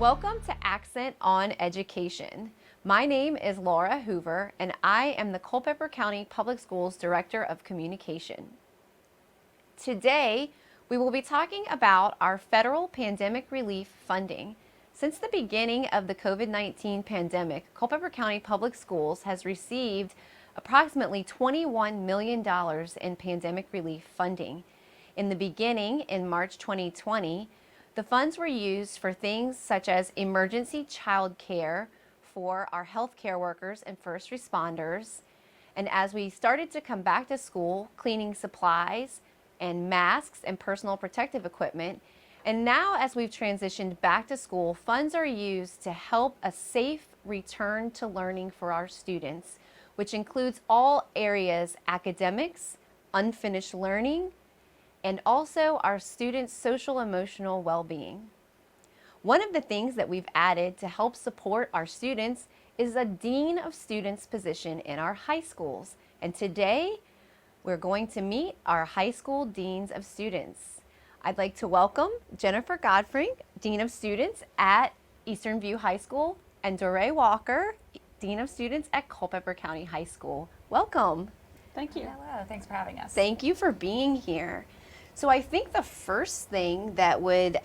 Welcome to Accent on Education. My name is Laura Hoover, and I am the Culpeper County Public Schools Director of Communication. Today, we will be talking about our federal pandemic relief funding. Since the beginning of the COVID-19 pandemic, Culpeper County Public Schools has received approximately $21 million in pandemic relief funding. In the beginning, in March 2020, the funds were used for things such as emergency child care for our healthcare workers and first responders. And as we started to come back to school, cleaning supplies and masks and personal protective equipment. And now as we've transitioned back to school, funds are used to help a safe return to learning for our students, which includes all areas: academics, unfinished learning, and also our students' social emotional well-being. One of the things that we've added to help support our students is a Dean of Students position in our high schools. And today, we're going to meet our high school Deans of Students. I'd like to welcome Jennifer Godtring, Dean of Students at Eastern View High School, and Doray Walker, Dean of Students at Culpeper County High School. Welcome. Thank you. Hello, thanks for having us. Thank you for being here. So I think the first thing that would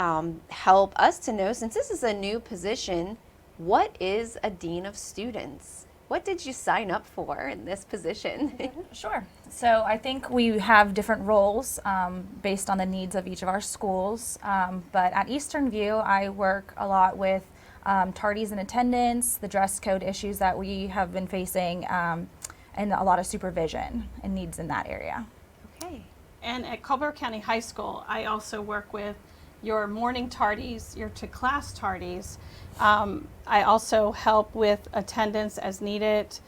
help us to know, since this is a new position, what is a Dean of Students? What did you sign up for in this position? Sure. So I think we have different roles based on the needs of each of our schools. But at Eastern View, I work a lot with tardies in attendance, the dress code issues that we have been facing, and a lot of supervision and needs in that area. Okay. And at Culpeper County High School, I also work with your morning tardies, your to-class tardies. I also help with attendance as needed,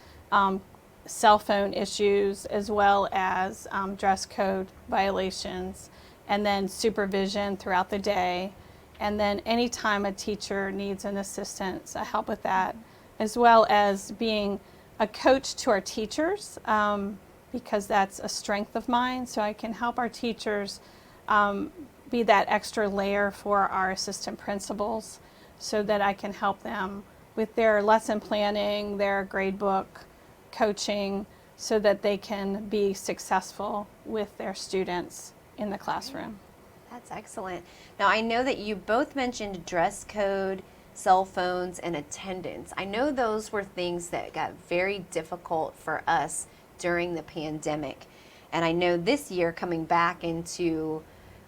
cell phone issues, as well as dress code violations, and then supervision throughout the day. And then anytime a teacher needs an assistance, I help with that, as well as being a coach to our teachers, because that's a strength of mine. So I can help our teachers be that extra layer for our assistant principals, so that I can help them with their lesson planning, their grade book, coaching, so that they can be successful with their students in the classroom. That's excellent. Now I know that you both mentioned dress code, cell phones, and attendance. I know those were things that got very difficult for us during the pandemic. And I know this year, coming back into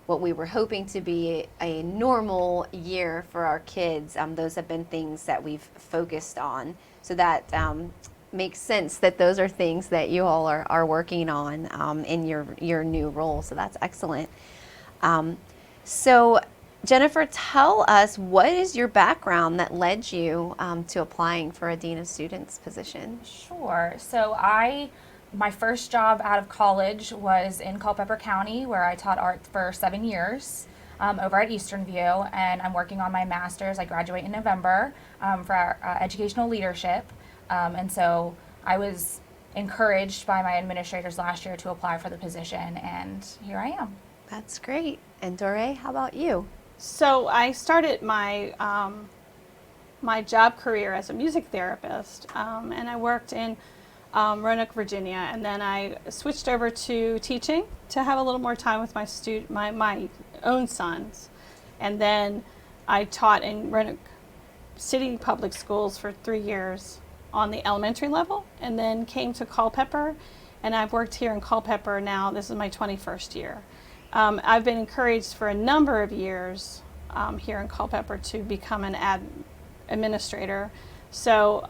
what we were hoping to be a normal year for our kids, those have been things that we've focused on. So that makes sense that those are things that you all are working on in your new role. So that's excellent. So Jennifer, tell us, what is your background that led you to applying for a Dean of Students position? Sure. So my first job out of college was in Culpeper County, where I taught art for 7 years over at Eastern View, and I'm working on my master's. I graduate in November for educational leadership, and so I was encouraged by my administrators last year to apply for the position, and here I am. That's great. And Doray, how about you? So I started my my job career as a music therapist, and I worked in Roanoke, Virginia, and then I switched over to teaching to have a little more time with my own sons. And then I taught in Roanoke City Public Schools for 3 years on the elementary level, and then came to Culpeper, and I've worked here in Culpeper now. This is my 21st year. I've been encouraged for a number of years here in Culpeper to become an administrator. So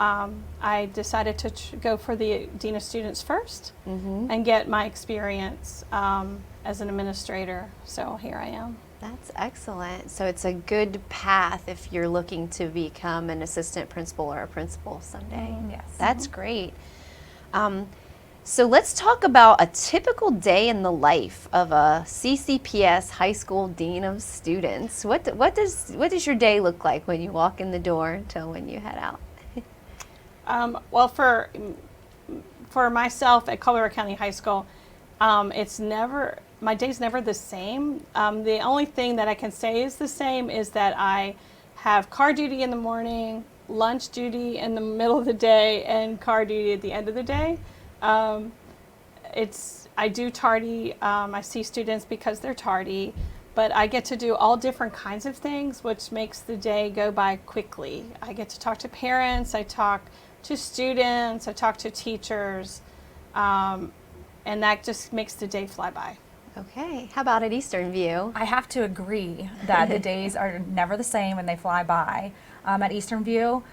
I decided to go for the Dean of Students first and get my experience as an administrator. So here I am. That's excellent. So it's a good path if you're looking to become an assistant principal or a principal someday. Yes. That's great. So let's talk about a typical day in the life of a CCPS high school Dean of Students. What does your day look like when you walk in the door until when you head out? Well, for myself at Culpeper County High School, my day's never the same. The only thing that I can say is the same is that I have car duty in the morning, lunch duty in the middle of the day, and car duty at the end of the day. I do tardy. I see students because they're tardy, but I get to do all different kinds of things, which makes the day go by quickly. I get to talk to parents, I talk to students, I talk to teachers, and that just makes the day fly by. Okay, how about at Eastern View? I have to agree that the days are never the same and they fly by. At Eastern View,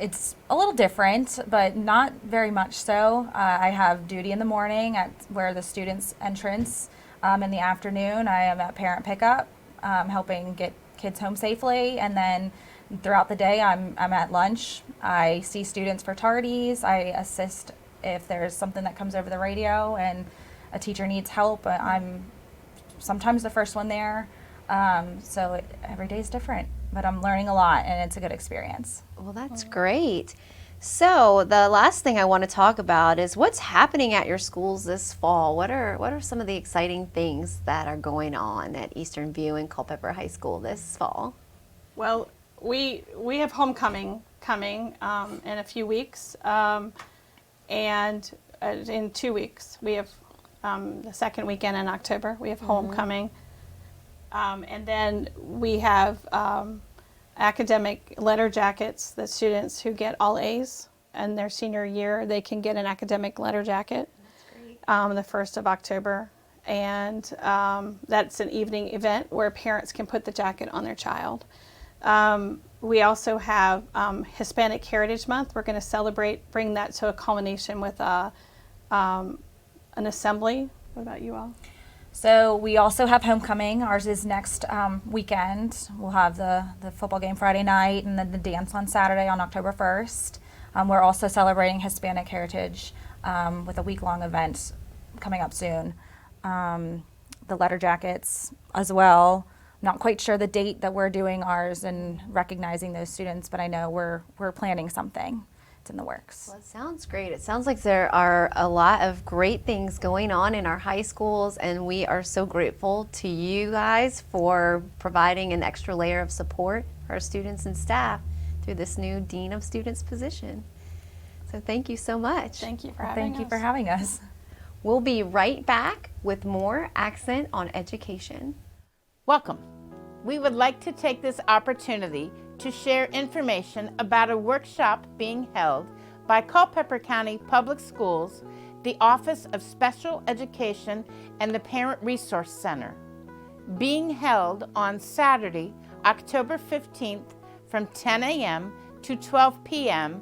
it's a little different, but not very much so. I have duty in the morning at where the students' entrance. In the afternoon, I am at parent pickup, helping get kids home safely. And then throughout the day, I'm at lunch. I see students for tardies. I assist if there's something that comes over the radio and a teacher needs help. I'm sometimes the first one there. Every day is different, but I'm learning a lot and it's a good experience. Well, that's great. So the last thing I want to talk about is what's happening at your schools this fall. What are some of the exciting things that are going on at Eastern View and Culpeper High School this fall? Well, we have homecoming coming in a few weeks, and in 2 weeks we have the second weekend in October. We have homecoming, and then we have academic letter jackets. The students who get all A's in their senior year, they can get an academic letter jacket. That's great. The 1st of October. And that's an evening event where parents can put the jacket on their child. We also have Hispanic Heritage Month. We're going to bring that to a culmination with an assembly. What about you all? So we also have homecoming. Ours is next weekend. We'll have the football game Friday night and then the dance on Saturday on October 1st. We're also celebrating Hispanic Heritage with a week-long event coming up soon. The letter jackets as well. Not quite sure the date that we're doing ours and recognizing those students, but I know we're planning something. It's in the works. Well, it sounds great. It sounds like there are a lot of great things going on in our high schools, and we are so grateful to you guys for providing an extra layer of support for our students and staff through this new Dean of Students position. So thank you so much. Thank you for having us. Thank you for having us. We'll be right back with more Accent on Education. Welcome. We would like to take this opportunity to share information about a workshop being held by Culpeper County Public Schools, the Office of Special Education, and the Parent Resource Center, being held on Saturday, October 15th from 10 a.m. to 12 p.m.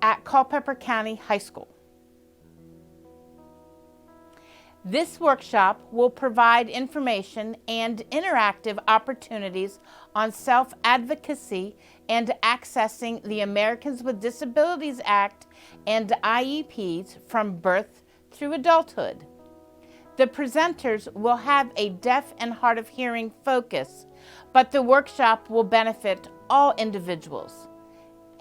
at Culpeper County High School. This workshop will provide information and interactive opportunities on self-advocacy and accessing the Americans with Disabilities Act and IEPs from birth through adulthood. The presenters will have a deaf and hard of hearing focus, but the workshop will benefit all individuals.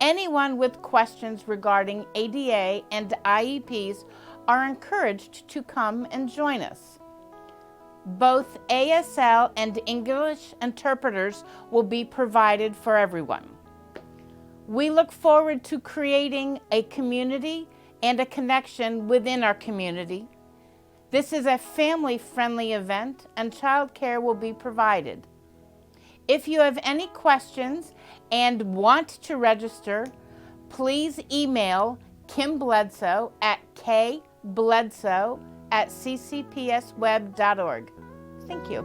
Anyone with questions regarding ADA and IEPs are encouraged to come and join us. Both ASL and English interpreters will be provided for everyone. We look forward to creating a community and a connection within our community. This is a family-friendly event and childcare will be provided. If you have any questions and want to register, please email Kim Bledsoe at kbledsoe@ccpsweb.org. Thank you.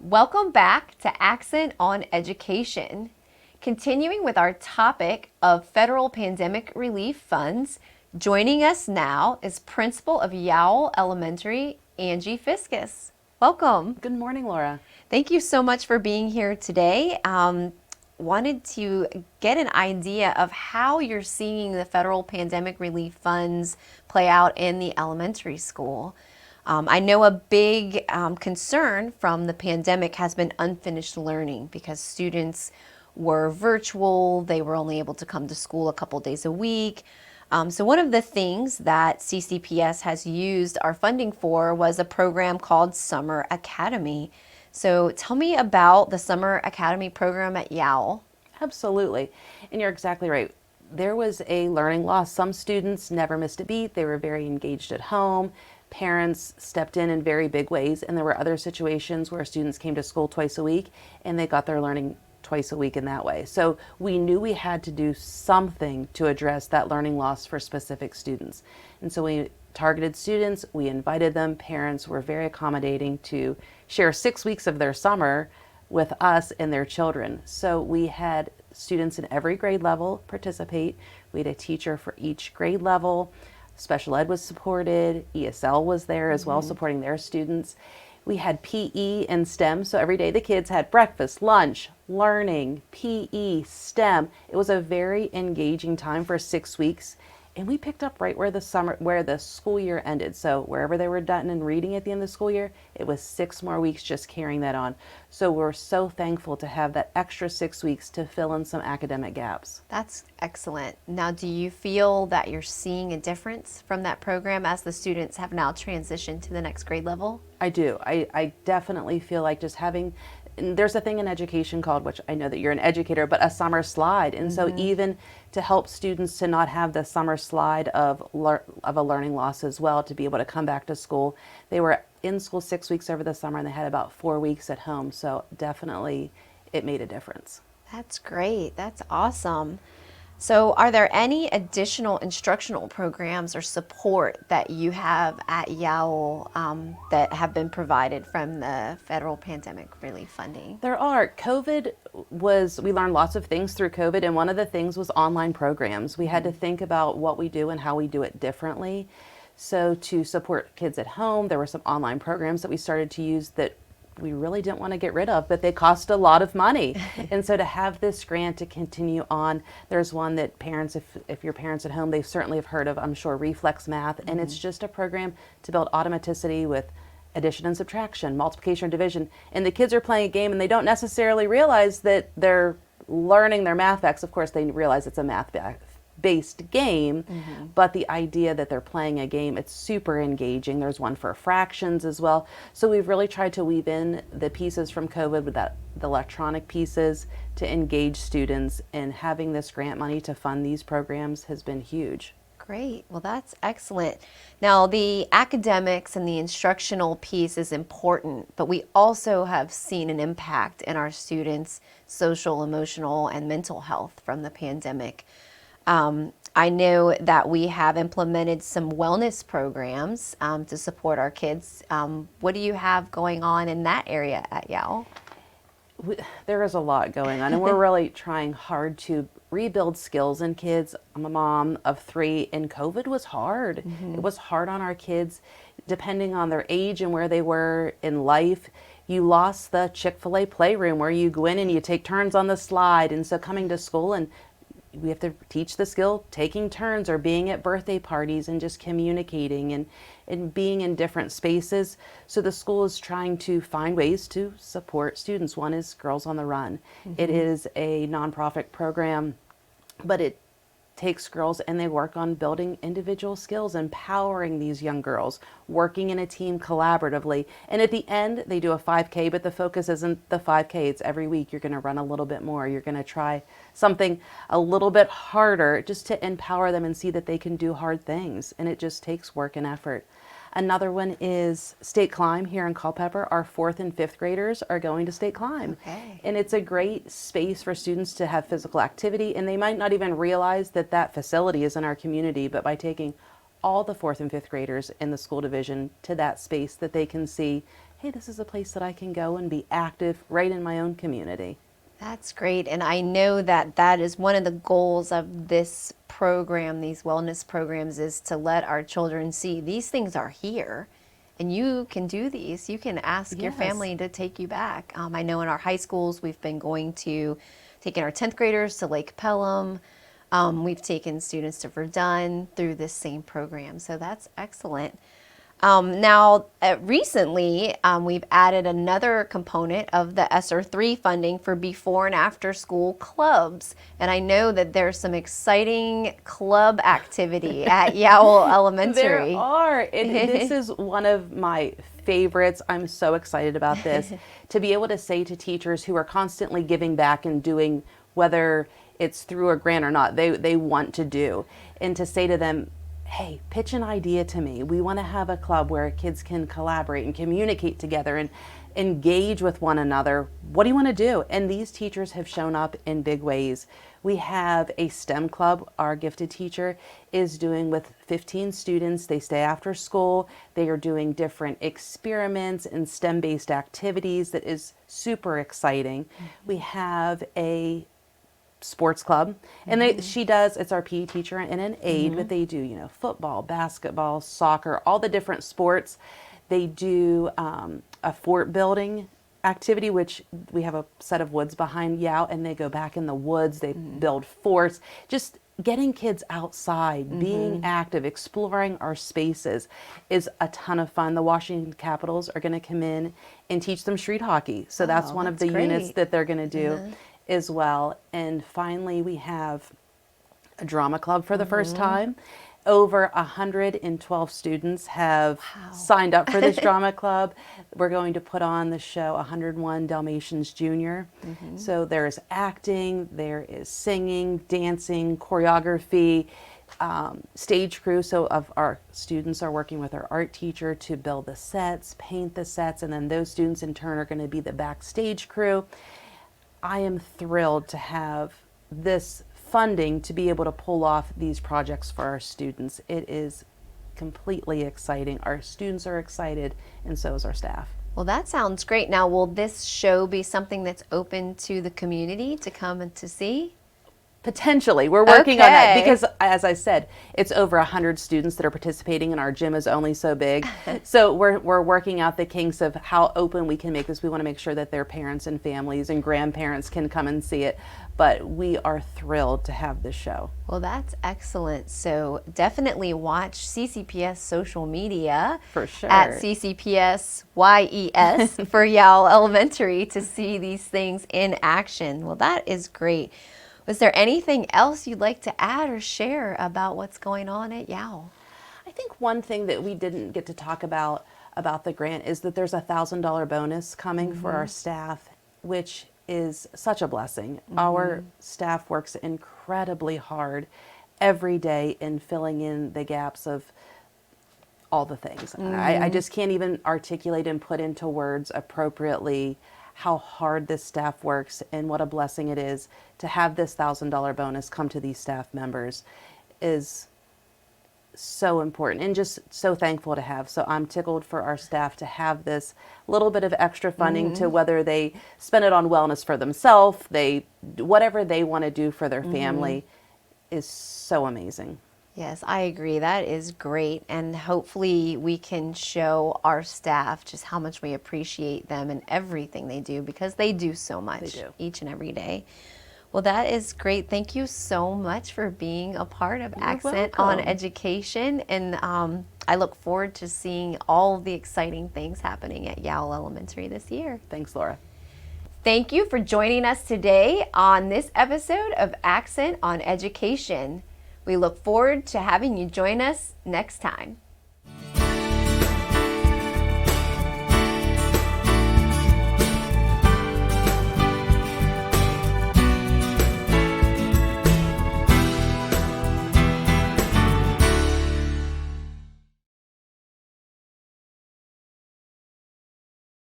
Welcome back to Accent on Education. Continuing with our topic of federal pandemic relief funds, joining us now is Principal of Yowell Elementary, Angie Fiscus. Welcome. Good morning, Laura. Thank you so much for being here today. Wanted to get an idea of how you're seeing the federal pandemic relief funds play out in the elementary school. I know a big concern from the pandemic has been unfinished learning because students were virtual, they were only able to come to school a couple days a week. So one of the things that CCPS has used our funding for was a program called Summer Academy. So tell me about the Summer Academy program at Yowell. Absolutely. And you're exactly right. There was a learning loss. Some students never missed a beat. They were very engaged at home. Parents stepped in very big ways. And there were other situations where students came to school twice a week and they got their learning twice a week in that way. So we knew we had to do something to address that learning loss for specific students. And so we targeted students, we invited them. Parents were very accommodating to share 6 weeks of their summer with us and their children. So we had students in every grade level participate. We had a teacher for each grade level. Special ed was supported. ESL was there as well, supporting their students. We had PE and STEM, so every day the kids had breakfast, lunch, learning, PE, STEM. It was a very engaging time for 6 weeks. And we picked up right where the school year ended. So wherever they were done in reading at the end of the school year, it was 6 more weeks just carrying that on. So we're so thankful to have that extra 6 weeks to fill in some academic gaps. That's excellent. Now, do you feel that you're seeing a difference from that program as the students have now transitioned to the next grade level? I do. I definitely feel like just having, and there's a thing in education called, which I know that you're an educator, but a summer slide. And so even to help students to not have the summer slide of a learning loss as well, to be able to come back to school. They were in school 6 weeks over the summer and they had about 4 weeks at home. So definitely it made a difference. That's great. That's awesome. So are there any additional instructional programs or support that you have at Yowell that have been provided from the federal pandemic relief funding? There are. We learned lots of things through COVID, and one of the things was online programs. We had to think about what we do and how we do it differently. So to support kids at home, there were some online programs that we started to use that we really didn't want to get rid of, but they cost a lot of money. And so to have this grant to continue on, there's one that parents, if your parents at home, they certainly have heard of, I'm sure, Reflex Math. And it's just a program to build automaticity with addition and subtraction, multiplication and division. And the kids are playing a game and they don't necessarily realize that they're learning their math facts. Of course, they realize it's a math-based game, but the idea that they're playing a game, it's super engaging. There's one for fractions as well. So we've really tried to weave in the pieces from COVID with the electronic pieces to engage students, and having this grant money to fund these programs has been huge. Great. Well, that's excellent. Now, the academics and the instructional piece is important, but we also have seen an impact in our students' social, emotional, and mental health from the pandemic. I know that we have implemented some wellness programs to support our kids. What do you have going on in that area at Yowell? There is a lot going on, and we're really trying hard to rebuild skills in kids. I'm a mom of 3, and COVID was hard. It was hard on our kids, depending on their age and where they were in life. You lost the Chick-fil-A playroom where you go in and you take turns on the slide, and so coming to school, and we have to teach the skill, taking turns or being at birthday parties and just communicating and being in different spaces. So the school is trying to find ways to support students. One is Girls on the Run. It is a nonprofit program, but it takes girls and they work on building individual skills, empowering these young girls, working in a team collaboratively. And at the end, they do a 5K, but the focus isn't the 5K. It's every week you're going to run a little bit more. You're going to try something a little bit harder just to empower them and see that they can do hard things. And it just takes work and effort. Another one is State Climb here in Culpeper. Our 4th and 5th graders are going to State Climb. Okay. And it's a great space for students to have physical activity, and they might not even realize that that facility is in our community, but by taking all the 4th and 5th graders in the school division to that space, that they can see, hey, this is a place that I can go and be active right in my own community. That's great. And I know that that is one of the goals of this program, these wellness programs, is to let our children see these things are here and you can do these. You can ask your family to take you back. I know in our high schools, we've been taking our 10th graders to Lake Pelham. We've taken students to Verdun through this same program. So that's excellent. Recently, we've added another component of the ESSER 3 funding for before and after school clubs. And I know that there's some exciting club activity at Yowell Elementary. There are. This is one of my favorites. I'm so excited about this. To be able to say to teachers who are constantly giving back and doing, whether it's through a grant or not, they want to do. And to say to them, hey, pitch an idea to me. We want to have a club where kids can collaborate and communicate together and engage with one another. What do you want to do? And these teachers have shown up in big ways. We have a STEM club our gifted teacher is doing with 15 students. They stay after school. They are doing different experiments and STEM-based activities that is super exciting. We have a sports club, and it's our PE teacher and an aide, but they do, football, basketball, soccer, all the different sports. They do a fort building activity, which we have a set of woods behind Yow, and they go back in the woods, they build forts, just getting kids outside, being active, exploring our spaces is a ton of fun. The Washington Capitals are going to come in and teach them street hockey. So that's one of the units that they're going to do as well. And finally, we have a drama club for the first time. Over 112 students have signed up for this drama club. We're going to put on the show 101 Dalmatians Jr. So there's acting, there is singing, dancing, choreography, stage crew. So of our students are working with our art teacher to build the sets, paint the sets, and then those students in turn are going to be the backstage crew. I am thrilled to have this funding to be able to pull off these projects for our students. It is completely exciting. Our students are excited, and so is our staff. Well, that sounds great. Now, will this show be something that's open to the community to come and to see? Potentially. We're working on that because, as I said, it's over 100 students that are participating, and our gym is only so big. So we're working out the kinks of how open we can make this. We want to make sure that their parents and families and grandparents can come and see it. But we are thrilled to have this show. Well, that's excellent. So definitely watch CCPS social media For sure. at CCPS YES for Yowell Elementary to see these things in action. Well, that is great. Was there anything else you'd like to add or share about what's going on at Yowell? I think one thing that we didn't get to talk about the grant is that there's a $1,000 bonus coming for our staff, which is such a blessing. Our staff works incredibly hard every day in filling in the gaps of all the things. I just can't even articulate and put into words appropriately how hard this staff works and what a blessing it is to have this $1,000 bonus come to these staff members is so important and just so thankful to have. So I'm tickled for our staff to have this little bit of extra funding to whether they spend it on wellness for themselves, whatever they want to do for their family is so amazing. Yes, I agree. That is great. And hopefully we can show our staff just how much we appreciate them and everything they do, because they do so much each and every day. Well, that is great. Thank you so much for being a part of Accent on Education. And I look forward to seeing all the exciting things happening at Yowell Elementary this year. Thanks, Laura. Thank you for joining us today on this episode of Accent on Education. We look forward to having you join us next time.